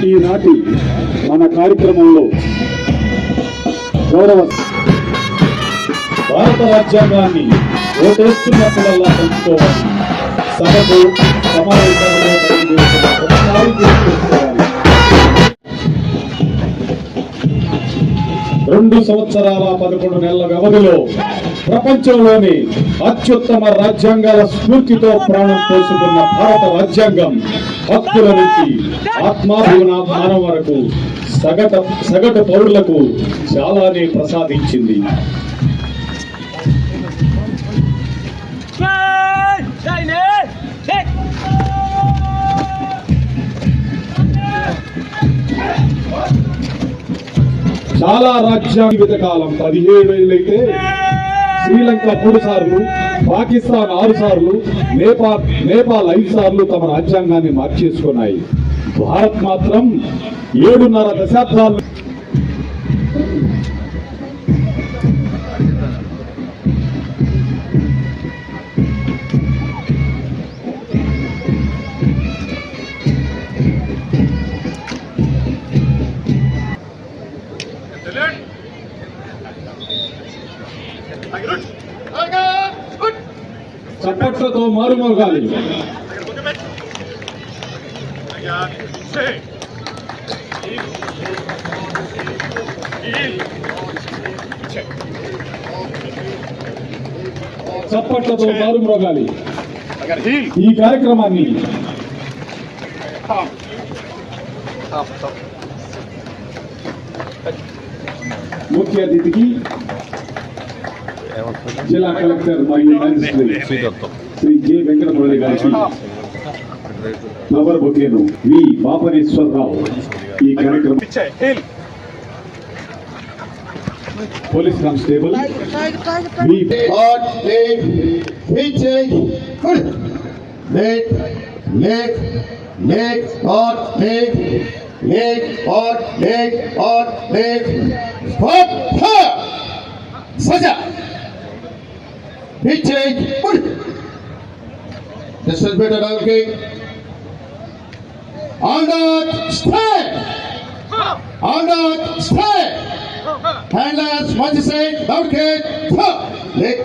ఈనాటి మన కార్యక్రమంలో గౌరవ భారత రాజ్యాంగాన్ని ఓటేస్తున్నప్పుడల్లా పంచుకోవాలి. సభకు సమావేశంలో 2 సంవత్సరాల 11 నెలల వ్యవధిలో ప్రపంచంలోని అత్యుత్తమ రాజ్యాంగాల స్ఫూర్తితో ప్రాణం పోసుకున్న భారత రాజ్యాంగం హక్కుల నుంచి ఆత్మాభిమానం వరకు సగటు పౌరులకు చాలానే ప్రసాదించింది. చాలా రాజ్యాంగ జీవిత కాలం 17 ఏళ్ళైతే శ్రీలంక 3 సార్లు, పాకిస్తాన్ 6 సార్లు, నేపాల్ 5 సార్లు తమ రాజ్యాంగాన్ని మార్చేసుకున్నాయి. భారత్ మాత్రం 7.5 దశాబ్దాలు చప్పట్లతో మారుమోగాలి. చప్పట్లతో మారుమోగాలి. ఈ కార్యక్రమాన్ని ముఖ్య అతిథికి జిల్లా కలెక్టర్ మరియు మ్యాజిస్ట్రేట్ శ్రీ జె వెంకటమురళి గారికి ఫ్లవర్ బొకేను వి పాపనేశ్వరరావు ఈ కార్యక్రమం పోలీస్ కానిస్టేబుల్ सजा पीछे डिस्टेंस बेटर डाल के on that stand handlers much say down के leg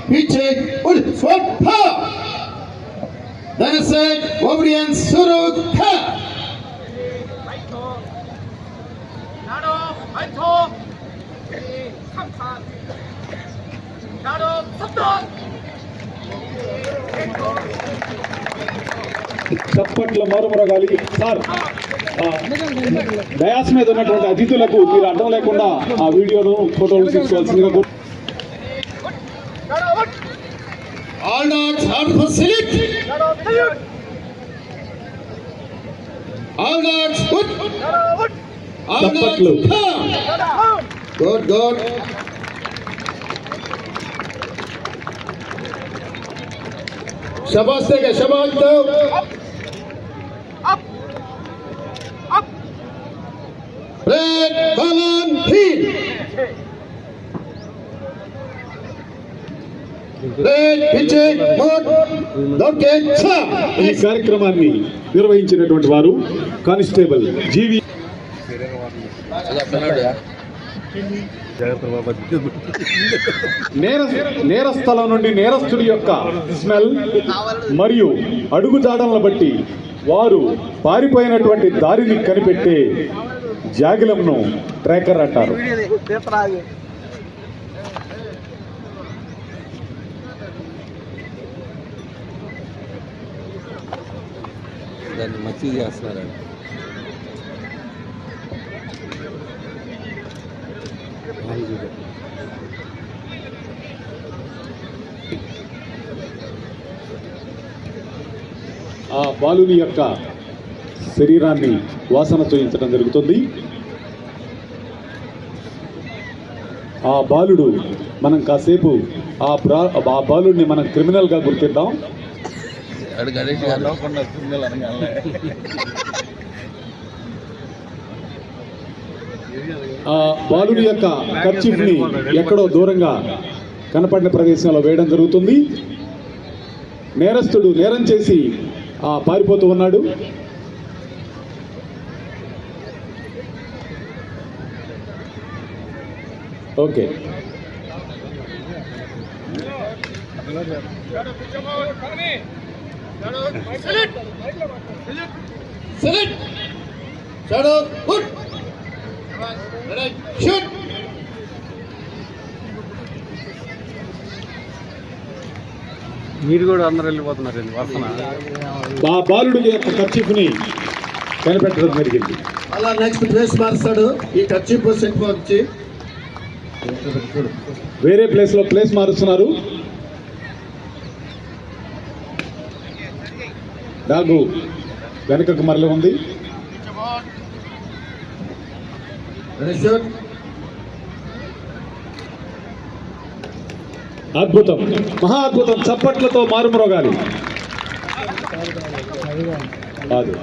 पीछे swap then say obedience शुरू था చప్పట్ల మారుమోగాలి. సార్, డయాస్ మీద ఉన్నటువంటి అతిథులకు మీరు అడ్డం లేకుండా ఆ వీడియోను ఫోటోలు తీసుకోవాల్సిందిగా చప్పట్లు. Good. शाबाश देगा, शाबाश दो. Up. Red balloon field. Red pitcher mode. Don't ఈ కార్యక్రమాన్ని నిర్వహించినటువంటి వారు కానిస్టేబుల్ జీవి నేరస్థలం నుండి నేరస్తుడి యొక్క స్మెల్ మరియు అడుగుజాడలను బట్టి వారు పారిపోయినటువంటి దారిని కనిపెట్టే జాగిలంను ట్రాకర్ అంటారు. దాన్ని మంచిగా చేస్తున్నారండి. ఆ బాలుని యొక్క శరీరాన్ని వాసన చూయించడం జరుగుతుంది. ఆ బాలుడు మనం కాసేపు ఆ బాలుడిని మనం క్రిమినల్గా గుర్తిద్దాం. ఆ బాలుడి యొక్క కర్చీఫ్ని ఎక్కడో దూరంగా కనపడిన ప్రదేశంలో వేయడం జరుగుతుంది. నేరస్తుడు నేరం చేసి పారిపోతూ ఉన్నాడు. Okay, select shadow good shoot. మీరు కూడా అందరు వెళ్ళిపోతున్నారు వస్తున్నా. బాలుడి యొక్క కర్చీఫ్ని కనిపెట్టడం జరిగింది. అలా నెక్స్ట్ ప్లేస్ మారుస్తాడు. ఈ కర్చీఫ్ సెట్ వచ్చి వేరే ప్లేస్ లో ప్లేస్ మారుస్తున్నారు. డాగు వెనుకకు మరలి ఉంది. అద్భుతం, మహా అద్భుతం. చప్పట్లతో మారుమ్రోగాలి. కాదు,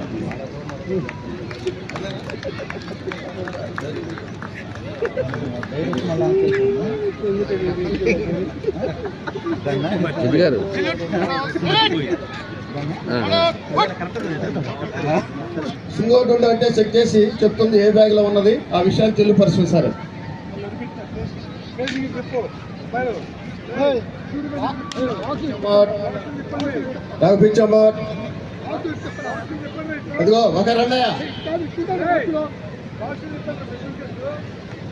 గారు సింగోటుండ అంటే చెక్ చేసి చెప్తుంది ఏ బ్యాగ్ లో ఉన్నది. ఆ విషయాన్ని తెలియపరుస్తుంది సార్. అదిగో ఒక రెండయ్య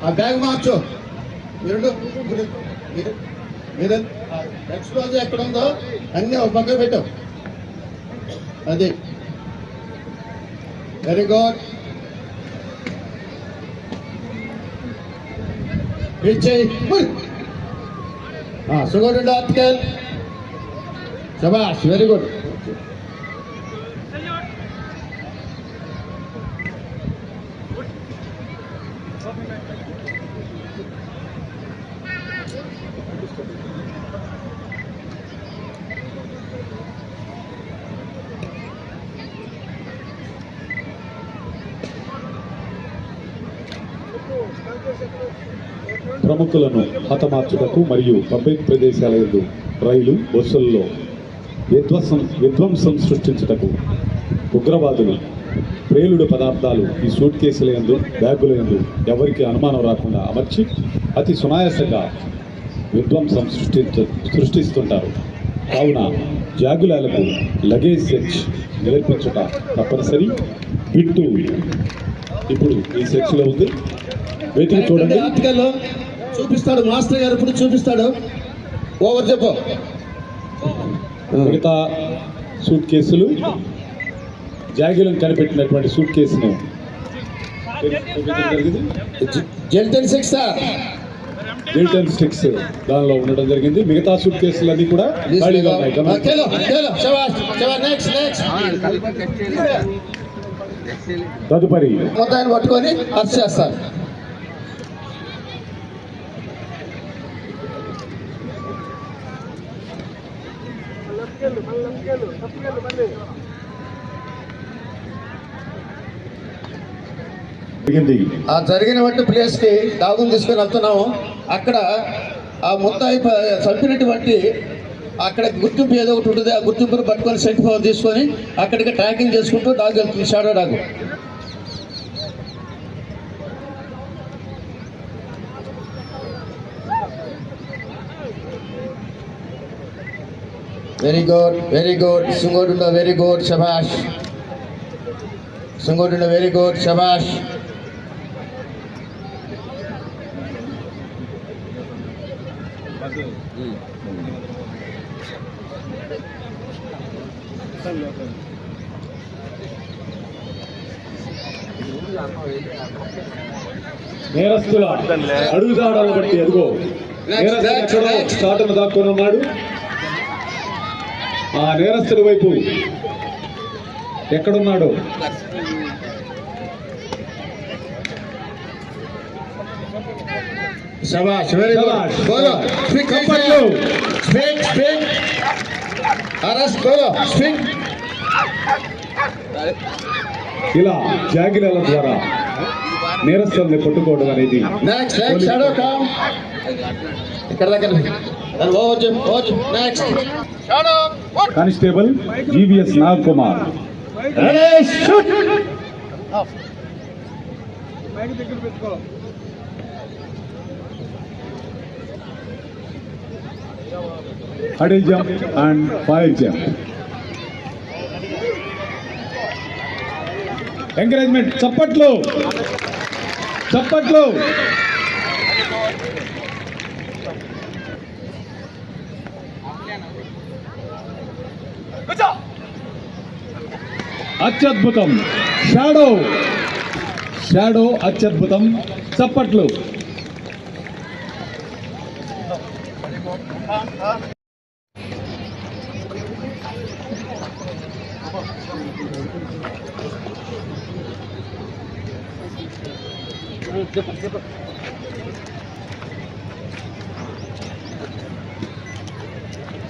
ఆ బ్యాగ్ మార్చు. మీరు నెక్స్ట్ రోజు ఎక్కడ ఉందో అన్నీ ఒక పక్క పెట్టాం. అది వెరీ గుడ్. సుగోడు ఆర్టికల్ శబాష్, వెరీ గుడ్. ప్రముఖులను హతమార్చుటకు మరియు పబ్లిక్ ప్రదేశాల యందు రైలు బస్సుల్లో విధ్వంసం సృష్టించుటకు ఉగ్రవాదులు ప్రేలుడు పదార్థాలు ఈ సూట్ కేసుల యందు బ్యాగుల యందు ఎవరికి అనుమానం రాకుండా అమర్చి అతి సునాయాసంగా విధ్వంసం సృష్టిస్తుంటారు. కావున జాగులాలకు లగేజ్ సెర్చ్ నిలిపించుట తప్పనిసరి. బిట్టు ఇప్పుడు ఈ సెర్చ్లో ఉంది. వెతికి చూడండి. ఆర్టికల్ చూపిస్తాడు మాస్టర్ గారు, ఇప్పుడు చూపిస్తాడు. ఓవర్ చెప్పు. మిగతా సూట్ కేసులు, జాగిలను కనిపెట్టినటువంటి సూట్ కేసును జెల్టన్ సిక్స్ జిల్టన్ స్టిక్స్ దానిలో ఉండడం జరిగింది. మిగతా సూట్ కేసులన్నీ కూడా ఖాళీగా ఉన్నాయి. తదుపరి మొత్తాన్ని పట్టుకొని అరెస్ట్ చేస్తారు. ఆ జరిగిన వంటి ప్లేస్ కి డాగుని తీసుకొని వెళ్తున్నాము. అక్కడ ఆ ముద్దాయి చంపినటువంటి అక్కడ గుర్తింపు ఏదో ఒకటి ఉంటుంది. ఆ గుర్తింపును పట్టుకొని సెంట్ ఫోన్ తీసుకొని అక్కడికి ట్రాకింగ్ చేసుకుంటూ డాగ్ వెళ్తుంది. Shadow dog. Very good, very good. సుంగోడుండ వెరీ గుడ్, శభాష్. సుంగోడుండ వెరీ గుడ్, శభాష్. నేరస్తుల అడుగుదాడలు బట్టి అదిగో నేరస్తుడు ఎక్కడో చాటును దాక్కొని ఉన్నాడు. ఆ నేరస్తుడి వైపు ఎక్కడున్నాడు? శభాష్, వెరీ గుడ్. బోలో స్వింగ్ స్వింగ్ స్వింగ్ అరెస్ట్. బోలో స్వింగ్. ఇలా జాగిలాల ద్వారా నేరస్తుల్ని పట్టుకోవడం అనేది నెక్స్ట్ షాడో కమ్. ఇక్కడ దగ్గర And over Jim. Next. Constable GVS Nag Kumar. Ready, shoot. Huddle jump and fire jump. Encouragement, చప్పట్లు చప్పట్లు. అత్యద్భుతం. షాడో అత్యద్భుతం. చప్పట్లు.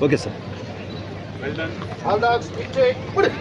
Okay sir. All dogs, put it.